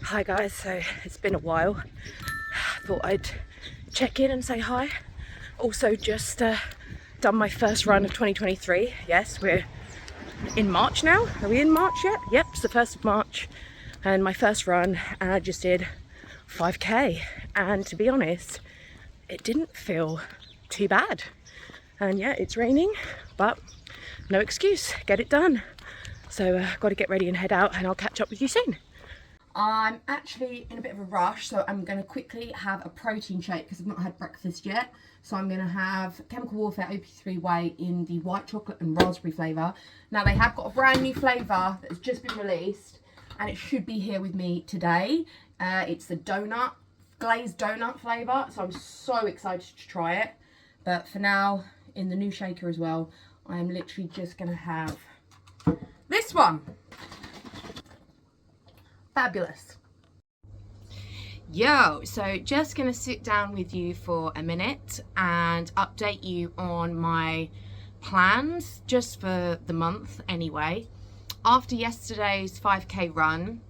Hi guys, so it's been a while. Thought I'd check in and say hi. Also just done my first run of 2023. Yes, we're in March now. Are we in March yet? Yep, it's the 1st of March and my first run, and I just did 5k, and to be honest it didn't feel too bad. And yeah, it's raining, but no excuse, get it done. So got to get ready and head out, and I'll catch up with you soon. I'm actually in a bit of a rush, so I'm going to quickly have a protein shake because I've not had breakfast yet. So I'm going to have Chemical Warfare OP3 Whey in the white chocolate and raspberry flavour. Now they have got a brand new flavour that has just been released, and it should be here with me today. It's the glazed donut flavour, so I'm so excited to try it. But for now, in the new shaker as well, I am literally just going to have this one. Fabulous. Yo, so just gonna sit down with you for a minute and update you on my plans just for the month anyway. After yesterday's 5k run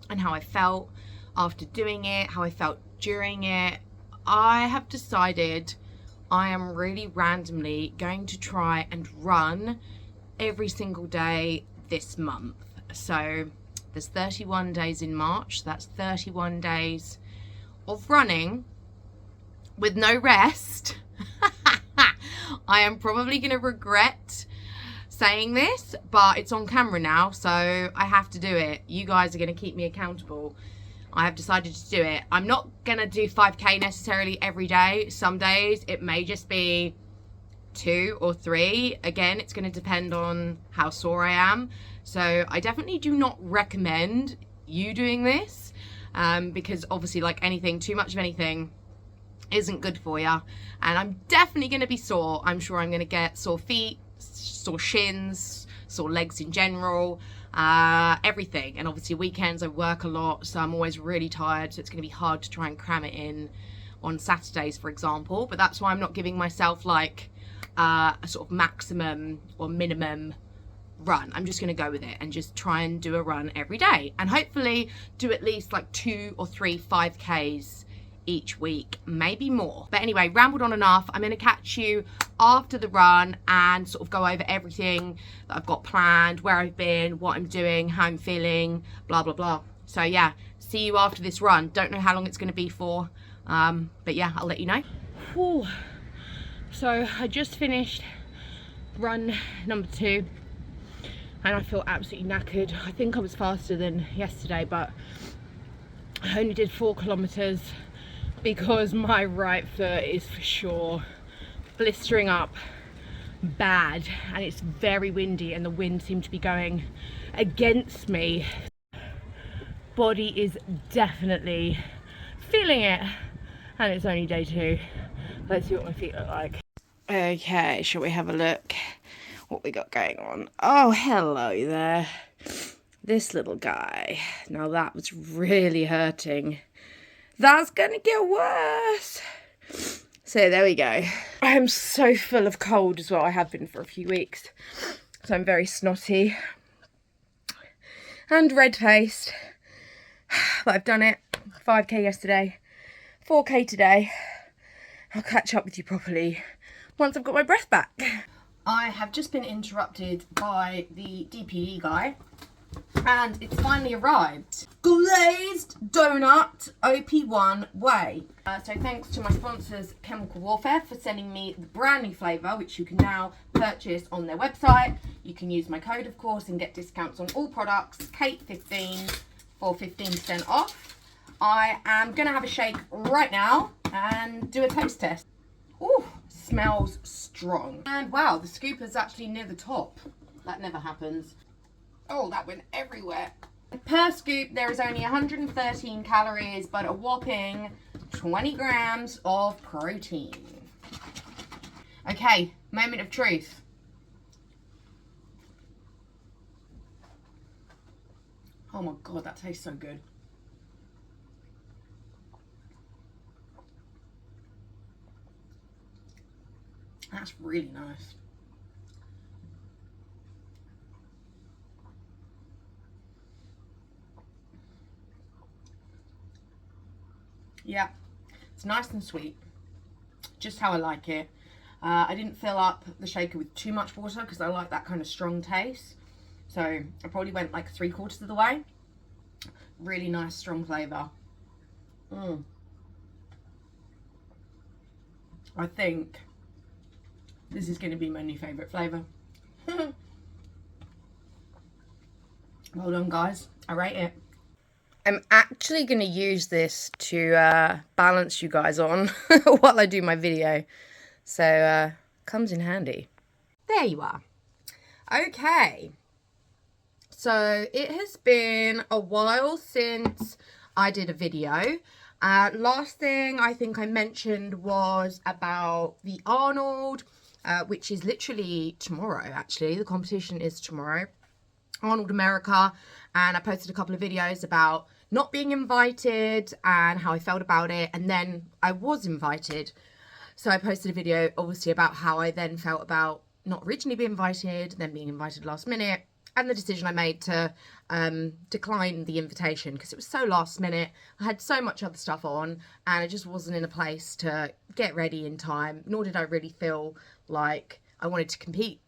and how I felt after doing it, how I felt during it, I have decided I am really randomly going to try and run every single day this month. So there's 31 days in March. That's 31 days of running with no rest. I am probably going to regret saying this, but it's on camera now, so I have to do it. You guys are going to keep me accountable. I have decided to do it. I'm not going to do 5k necessarily every day. Some days it may just be 2 or 3. Again, it's going to depend on how sore I am. So I definitely do not recommend you doing this because obviously, like anything, too much of anything isn't good for you. And I'm definitely going to be sore. I'm sure I'm going to get sore feet, sore shins, sore legs in general, everything. And obviously weekends I work a lot, so I'm always really tired. So it's going to be hard to try and cram it in on Saturdays, for example. But that's why I'm not giving myself like a sort of maximum or minimum run. I'm just going to go with it and just try and do a run every day, and hopefully do at least like 2 or 3 5Ks each week, maybe more. But anyway, rambled on enough. I'm going to catch you after the run and sort of go over everything that I've got planned, where I've been, what I'm doing, how I'm feeling, blah blah blah. So yeah, see you after this run. Don't know how long it's going to be for, but yeah, I'll let you know. Whew. So I just finished run number 2 and I feel absolutely knackered. I think I was faster than yesterday, but I only did 4 kilometers because my right foot is for sure blistering up bad, and it's very windy and the wind seemed to be going against me. Body is definitely feeling it, and it's only day 2. Let's see what my feet look like. Okay, shall we have a look what we got going on? Oh, hello there. This little guy. Now that was really hurting. That's gonna get worse. So there we go. I am so full of cold as well. I have been for a few weeks. So I'm very snotty and red-faced. But I've done it. 5k yesterday, 4k today. I'll catch up with you properly once I've got my breath back. I have just been interrupted by the DPE guy, and it's finally arrived. Glazed donut OP1 Whey. So thanks to my sponsors Chemical Warfare for sending me the brand new flavour, which you can now purchase on their website. You can use my code, of course, and get discounts on all products, Kate15 for 15% off. I am going to have a shake right now and do a taste test. Ooh, smells strong. And wow, the scoop is actually near the top. That never happens. Oh, that went everywhere. Per scoop, there is only 113 calories, but a whopping 20 grams of protein. Okay, moment of truth. Oh my God, that tastes so good. That's really nice. Yeah, it's nice and sweet, just how I like it. I didn't fill up the shaker with too much water because I like that kind of strong taste. So I probably went like 3/4 of the way. Really nice, strong flavour. I think this is going to be my new favourite flavour. Well done, guys. I rate it. I'm actually going to use this to balance you guys on while I do my video. So, comes in handy. There you are. Okay. So, it has been a while since I did a video. Last thing I think I mentioned was about the Arnold, which is literally tomorrow, actually. The competition is tomorrow. Arnold America, and I posted a couple of videos about not being invited and how I felt about it, and then I was invited. So I posted a video obviously about how I then felt about not originally being invited, then being invited last minute, and the decision I made to decline the invitation because it was so last minute. I had so much other stuff on and I just wasn't in a place to get ready in time, nor did I really feel like I wanted to compete.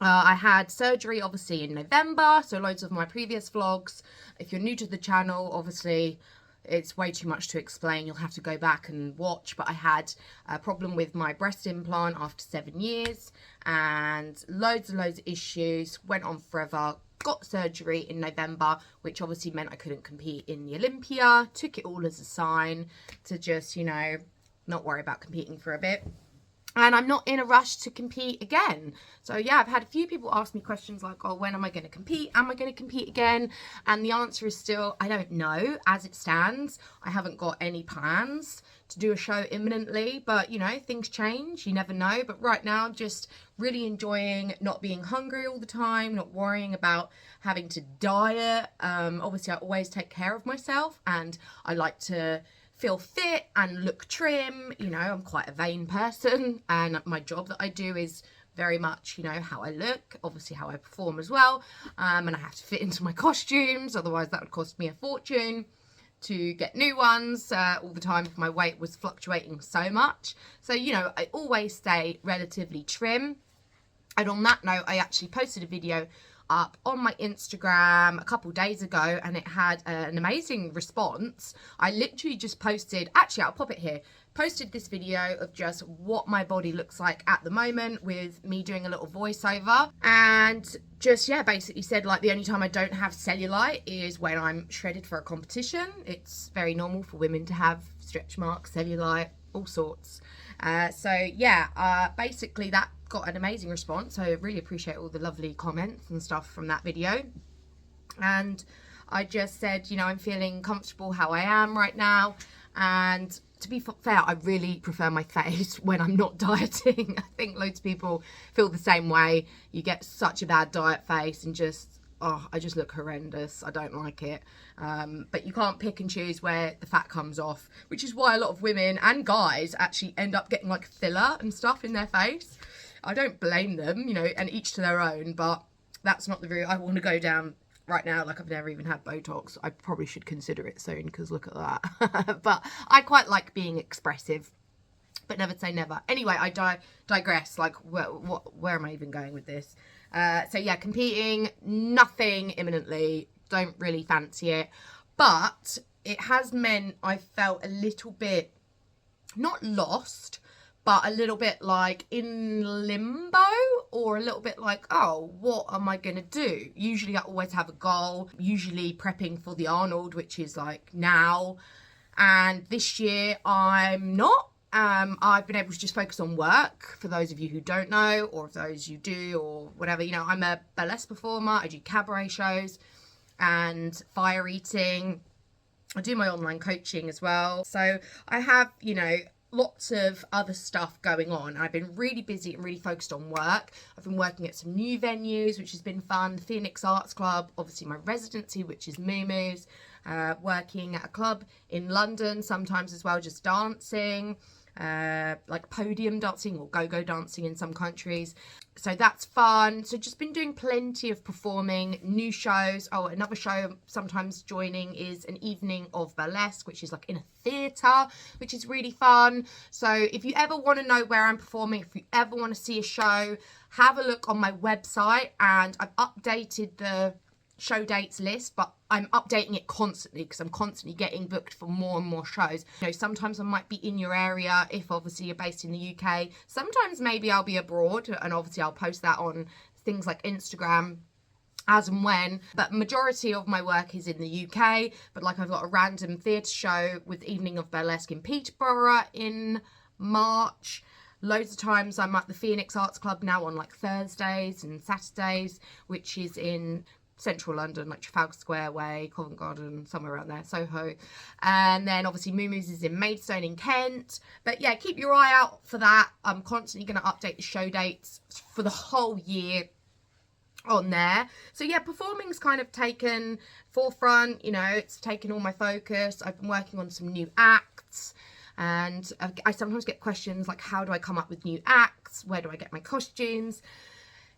I had surgery obviously in November, so loads of my previous vlogs, if you're new to the channel, obviously it's way too much to explain, you'll have to go back and watch, but I had a problem with my breast implant after 7 years and loads and loads of issues, went on forever, got surgery in November, which obviously meant I couldn't compete in the Olympia, took it all as a sign to just, you know, not worry about competing for a bit. And I'm not in a rush to compete again. So yeah, I've had a few people ask me questions like, oh, when am I going to compete? Am I going to compete again? And the answer is still, I don't know. As it stands, I haven't got any plans to do a show imminently. But, you know, things change. You never know. But right now, just really enjoying not being hungry all the time, not worrying about having to diet. Obviously, I always take care of myself and I like to feel fit and look trim. You know, I'm quite a vain person and my job that I do is very much, you know, how I look, obviously how I perform as well, and I have to fit into my costumes, otherwise that would cost me a fortune to get new ones all the time if my weight was fluctuating so much. So, you know, I always stay relatively trim. And on that note, I actually posted a video up on my Instagram a couple days ago and it had an amazing response. I literally just posted, actually I'll pop it here, posted this video of just what my body looks like at the moment with me doing a little voiceover and just, yeah, basically said like the only time I don't have cellulite is when I'm shredded for a competition. It's very normal for women to have stretch marks, cellulite, all sorts. So yeah, basically that got an amazing response. So I really appreciate all the lovely comments and stuff from that video. And I just said, you know, I'm feeling comfortable how I am right now. And to be fair, I really prefer my face when I'm not dieting. I think loads of people feel the same way. You get such a bad diet face and just, oh, I just look horrendous. I don't like it. But you can't pick and choose where the fat comes off, which is why a lot of women and guys actually end up getting like filler and stuff in their face. I don't blame them, you know, and each to their own, but that's not the route I want to go down right now. Like, I've never even had Botox. I probably should consider it soon because look at that. But I quite like being expressive, but never say never. Anyway, I digress. Like, where am I even going with this? So yeah, competing, nothing imminently. Don't really fancy it. But it has meant I felt a little bit, not lost, but a little bit like in limbo, or a little bit like, oh, what am I going to do? Usually I always have a goal, usually prepping for the Arnold, which is like now. And this year I'm not. I've been able to just focus on work, for those of you who don't know, or if those you do, or whatever. You know, I'm a burlesque performer, I do cabaret shows and fire eating. I do my online coaching as well. So I have, you know, lots of other stuff going on. I've been really busy and really focused on work. I've been working at some new venues, which has been fun. The Phoenix Arts Club, obviously my residency, which is Moo Moo's, working at a club in London sometimes as well, just dancing. like podium dancing or go-go dancing in some countries. So that's fun. So just been doing plenty of performing, new shows. Oh, another show sometimes joining is an evening of burlesque, which is like in a theatre, which is really fun. So if you ever want to know where I'm performing, if you ever want to see a show, have a look on my website, and I've updated the show dates list, but I'm updating it constantly because I'm constantly getting booked for more and more shows. You know, sometimes I might be in your area if obviously you're based in the UK. Sometimes maybe I'll be abroad, and obviously I'll post that on things like Instagram as and when, but majority of my work is in the UK. But like, I've got a random theatre show with Evening of Burlesque in Peterborough in March. Loads of times I'm at the Phoenix Arts Club now on like Thursdays and Saturdays, which is in central London, like Trafalgar Square way, Covent Garden, somewhere around there, Soho. And then obviously Moo Moo's is in Maidstone in Kent. But yeah, keep your eye out for that. I'm constantly going to update the show dates for the whole year on there. So yeah, performing's kind of taken forefront, you know, it's taken all my focus. I've been working on some new acts. And I sometimes get questions like, how do I come up with new acts? Where do I get my costumes?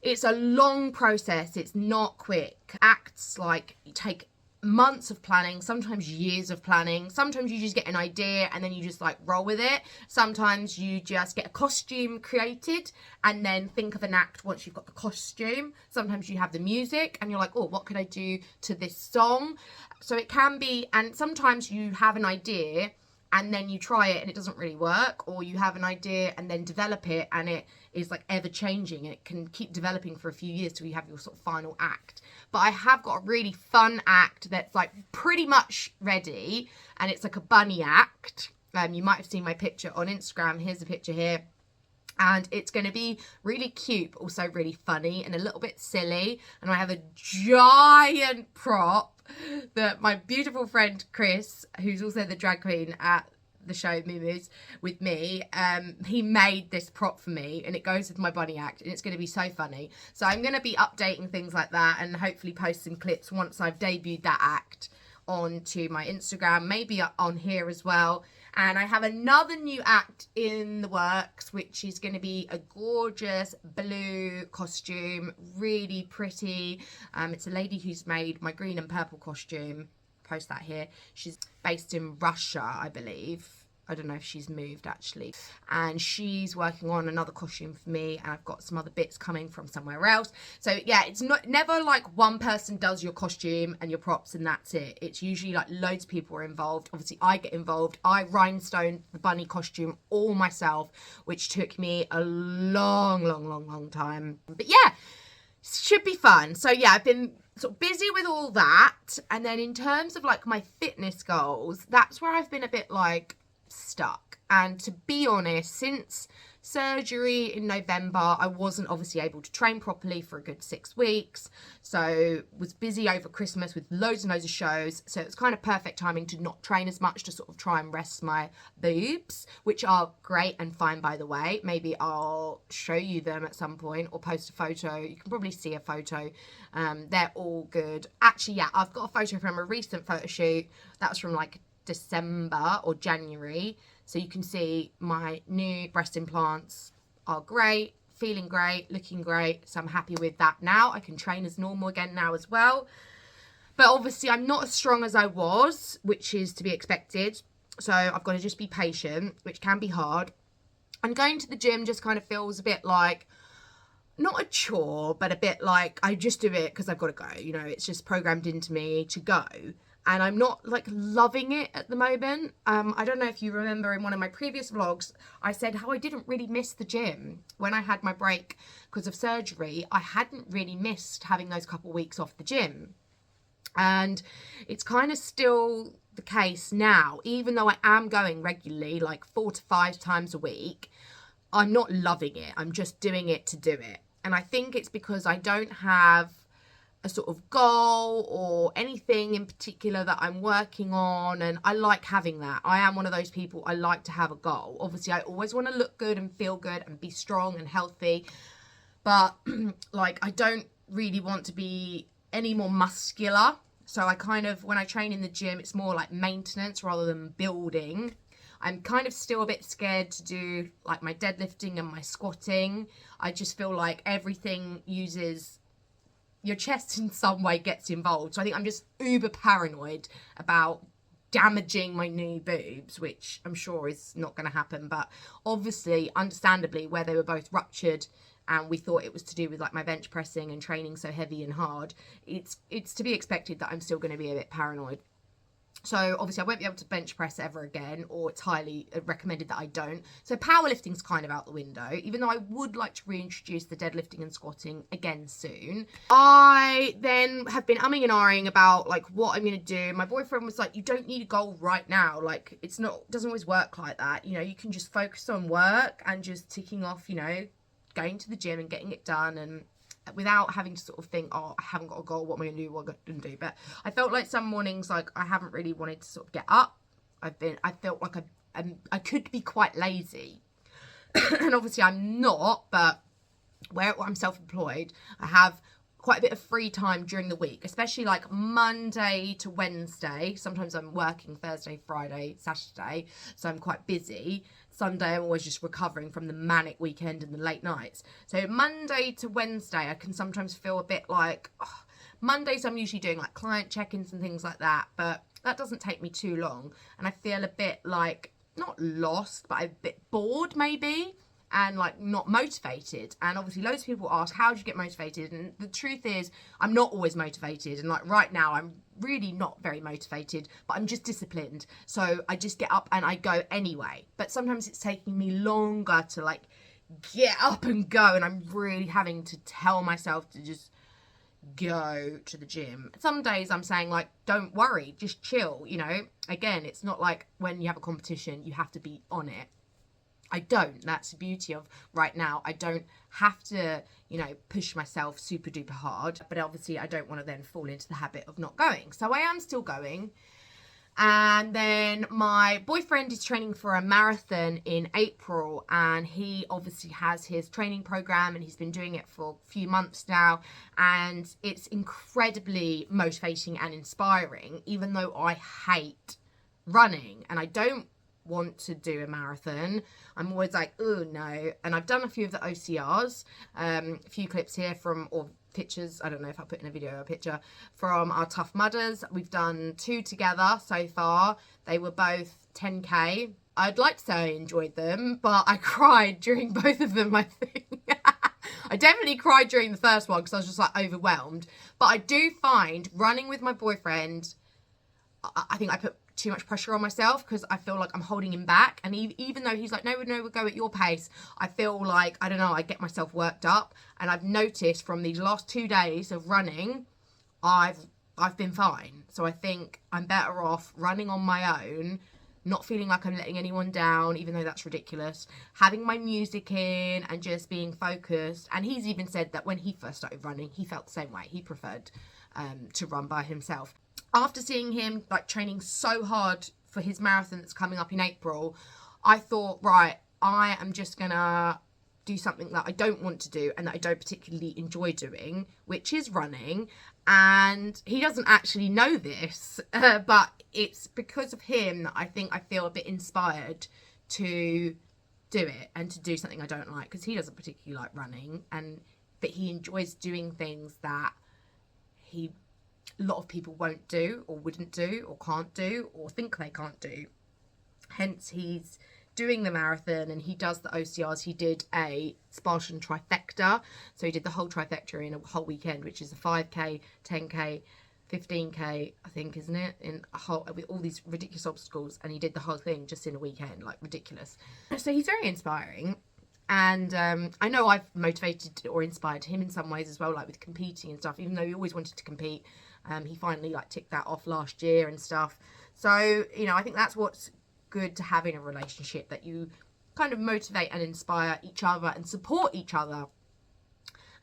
It's a long process. It's not quick. Acts like take months of planning, sometimes years of planning. Sometimes you just get an idea and then you just like roll with it. Sometimes you just get a costume created and then think of an act once you've got the costume. Sometimes you have the music and you're like, oh, what could I do to this song? So it can be, and sometimes you have an idea and then you try it and it doesn't really work, or you have an idea and then develop it and it is like ever changing. It can keep developing for a few years till you have your sort of final act. But I have got a really fun act that's like pretty much ready, and it's like a bunny act. You might have seen my picture on Instagram. Here's a picture here. And it's going to be really cute, but also really funny and a little bit silly. And I have a giant prop that my beautiful friend Chris, who's also the drag queen at the show Moo Moo's with me, he made this prop for me, and it goes with my bunny act, and it's going to be so funny. So I'm going to be updating things like that and hopefully post some clips once I've debuted that act onto my Instagram, maybe on here as well. And I have another new act in the works, which is going to be a gorgeous blue costume, really pretty. It's a lady who's made my green and purple costume. Post that here. She's based in Russia, I believe. I don't know if she's moved actually. And she's working on another costume for me, and I've got some other bits coming from somewhere else. So yeah, it's never like one person does your costume and your props and that's it. It's usually like loads of people are involved. Obviously I get involved. I rhinestoned the bunny costume all myself, which took me a long time. But yeah, should be fun. So yeah, I've been sort of busy with all that. And then in terms of like my fitness goals, that's where I've been a bit like stuck. And to be honest, since surgery in November, I wasn't obviously able to train properly for a good 6 weeks. So was busy over Christmas with loads and loads of shows. So it's kind of perfect timing to not train as much, to sort of try and rest my boobs, which are great and fine, by the way. Maybe I'll show you them at some point or post a photo. You can probably see a photo. They're all good. Actually, yeah, I've got a photo from a recent photo shoot. That was from like December or January. So you can see my new breast implants are great, feeling great, looking great. So I'm happy with that now. I can train as normal again now as well. But obviously I'm not as strong as I was, which is to be expected. So I've got to just be patient, which can be hard. And going to the gym just kind of feels a bit like, not a chore, but a bit like I just do it because I've got to go. You know, it's just programmed into me to go. And I'm not like loving it at the moment. I don't know if you remember in one of my previous vlogs, I said how I didn't really miss the gym when I had my break because of surgery. I hadn't really missed having those couple of weeks off the gym. And it's kind of still the case now, even though I am going regularly, like 4 to 5 times a week. I'm not loving it. I'm just doing it to do it. And I think it's because I don't have a sort of goal or anything in particular that I'm working on, and I like having that. I am one of those people, I like to have a goal. Obviously I always want to look good and feel good and be strong and healthy, but like I don't really want to be any more muscular. So I kind of, when I train in the gym, it's more like maintenance rather than building. I'm kind of still a bit scared to do like my deadlifting and my squatting. I just feel like everything uses your chest in some way, gets involved. So I think I'm just uber paranoid about damaging my new boobs, which I'm sure is not going to happen. But obviously, understandably, where they were both ruptured and we thought it was to do with like my bench pressing and training so heavy and hard, it's to be expected that I'm still going to be a bit paranoid. So obviously I won't be able to bench press ever again, or it's highly recommended that I don't. So powerlifting's kind of out the window, even though I would like to reintroduce the deadlifting and squatting again soon. I then have been umming and ahhing about like what I'm going to do. My boyfriend was like, you don't need a goal right now. Like doesn't always work like that. You know, you can just focus on work and just ticking off, you know, going to the gym and getting it done, and without having to sort of think, oh, I haven't got a goal, what am I going to do, what am I going to do? But I felt like some mornings, like, I haven't really wanted to sort of get up. I felt like I could be quite lazy. And obviously I'm not, but where I'm self-employed, I have quite a bit of free time during the week, especially like Monday to Wednesday. Sometimes I'm working Thursday, Friday, Saturday, so I'm quite busy. Sunday, I'm always just recovering from the manic weekend and the late nights. So Monday to Wednesday, I can sometimes feel a bit like, Mondays I'm usually doing like client check-ins and things like that, but that doesn't take me too long. And I feel a bit like, not lost, but a bit bored maybe, and like not motivated. And obviously loads of people ask, how do you get motivated? And the truth is, I'm not always motivated. And like right now, I'm really not very motivated, but I'm just disciplined. So I just get up and I go anyway. But sometimes it's taking me longer to like get up and go, and I'm really having to tell myself to just go to the gym. Some days I'm saying like, don't worry, just chill, you know. Again, it's not like when you have a competition, you have to be on it. I don't. That's the beauty of right now. I don't have to, you know, push myself super duper hard. But obviously I don't want to then fall into the habit of not going. So I am still going. And then my boyfriend is training for a marathon in April, and he obviously has his training program, and he's been doing it for a few months now, and it's incredibly motivating and inspiring, even though I hate running and I don't want to do a marathon. I'm always like, oh no. And I've done a few of the OCRs, a few clips here from, or pictures, I don't know if I'll put in a video or a picture, from our Tough Mudders. We've done 2 together so far. They were both 10k. I'd like to say I enjoyed them, but I cried during both of them, I think. I definitely cried during the first one because I was just like overwhelmed. But I do find running with my boyfriend, I think I put too much pressure on myself because I feel like I'm holding him back. And even though he's like, no, we'll go at your pace, I feel like, I don't know, I get myself worked up. And I've noticed from these last 2 days of running, I've been fine. So I think I'm better off running on my own, not feeling like I'm letting anyone down, even though that's ridiculous, having my music in and just being focused. And he's even said that when he first started running, he felt the same way. He preferred to run by himself. After seeing him like training so hard for his marathon that's coming up in April, I thought, right, I am just gonna do something that I don't want to do and that I don't particularly enjoy doing, which is running. And he doesn't actually know this, but it's because of him that I think I feel a bit inspired to do it and to do something I don't like, because he doesn't particularly like running, but he enjoys doing things that a lot of people won't do or wouldn't do or can't do or think they can't do. Hence he's doing the marathon and he does the OCRs. He did a Spartan trifecta, so he did the whole trifecta in a whole weekend, which is a 5k, 10k, 15k, I think, isn't it, in a whole, with all these ridiculous obstacles, and he did the whole thing just in a weekend, like ridiculous. So he's very inspiring. And I know I've motivated or inspired him in some ways as well, like with competing and stuff, even though he always wanted to compete. He finally like ticked that off last year and stuff. So, you know, I think that's what's good to have in a relationship, that you kind of motivate and inspire each other and support each other.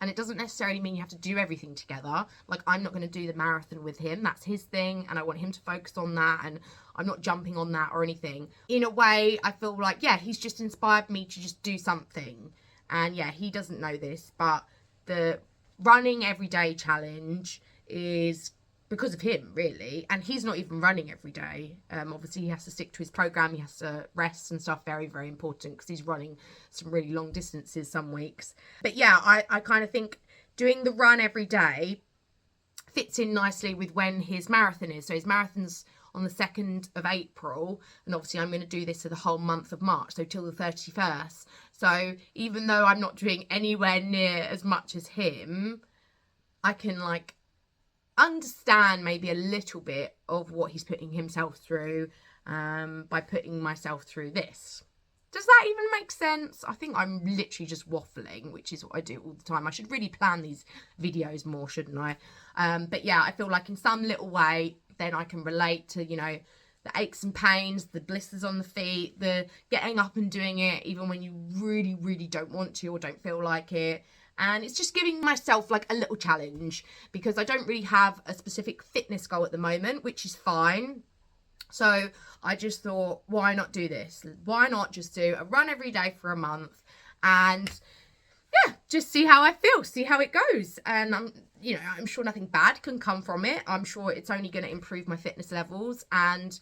And it doesn't necessarily mean you have to do everything together. Like, I'm not going to do the marathon with him. That's his thing, and I want him to focus on that, and I'm not jumping on that or anything. In a way, I feel like, yeah, he's just inspired me to just do something. And yeah, he doesn't know this, but the running everyday challenge is because of him, really. And he's not even running every day. Obviously, he has to stick to his program. He has to rest and stuff. Very, very important, because he's running some really long distances some weeks. But yeah, I kind of think doing the run every day fits in nicely with when his marathon is. So his marathon's on the 2nd of April, and obviously I'm going to do this for the whole month of March, so till the 31st. So even though I'm not doing anywhere near as much as him, I can like understand maybe a little bit of what he's putting himself through by putting myself through this. Does that even make sense? I think I'm literally just waffling, which is what I do all the time. I should really plan these videos more, shouldn't I? But yeah, I feel like in some little way, then I can relate to, you know, the aches and pains, the blisters on the feet, the getting up and doing it even when you really, really don't want to or don't feel like it. And it's just giving myself like a little challenge, because I don't really have a specific fitness goal at the moment, which is fine. So I just thought, why not do this? Why not just do a run every day for a month and yeah, just see how I feel, see how it goes. And I'm sure nothing bad can come from it. I'm sure it's only going to improve my fitness levels and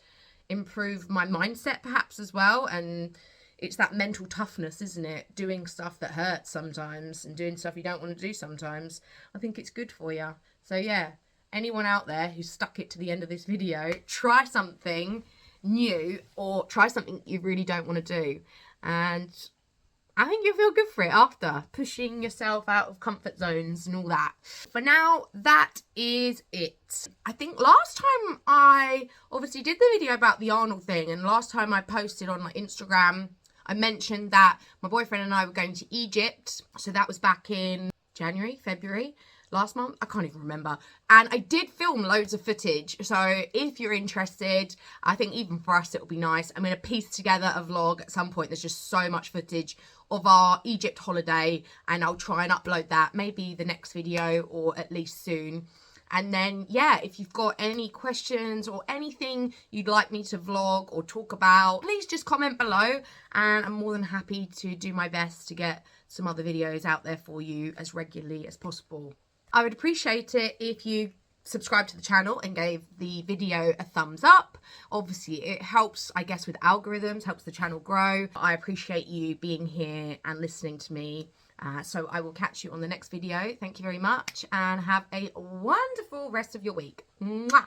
improve my mindset perhaps as well. And it's that mental toughness, isn't it? Doing stuff that hurts sometimes and doing stuff you don't want to do sometimes. I think it's good for you. So yeah, anyone out there who's stuck it to the end of this video, try something new or try something you really don't want to do. And I think you'll feel good for it after, pushing yourself out of comfort zones and all that. For now, that is it. I think last time I obviously did the video about the Arnold thing, and last time I posted on my Instagram, I mentioned that my boyfriend and I were going to Egypt. So that was back in January, February, last month. I can't even remember. And I did film loads of footage. So if you're interested, I think even for us, it'll be nice. I'm going to piece together a vlog at some point. There's just so much footage of our Egypt holiday, and I'll try and upload that maybe the next video or at least soon. And then, yeah, if you've got any questions or anything you'd like me to vlog or talk about, please just comment below, and I'm more than happy to do my best to get some other videos out there for you as regularly as possible. I would appreciate it if you subscribe to the channel and gave the video a thumbs up. Obviously, it helps, I guess, with algorithms, helps the channel grow. I appreciate you being here and listening to me. So I will catch you on the next video. Thank you very much and have a wonderful rest of your week. Mwah.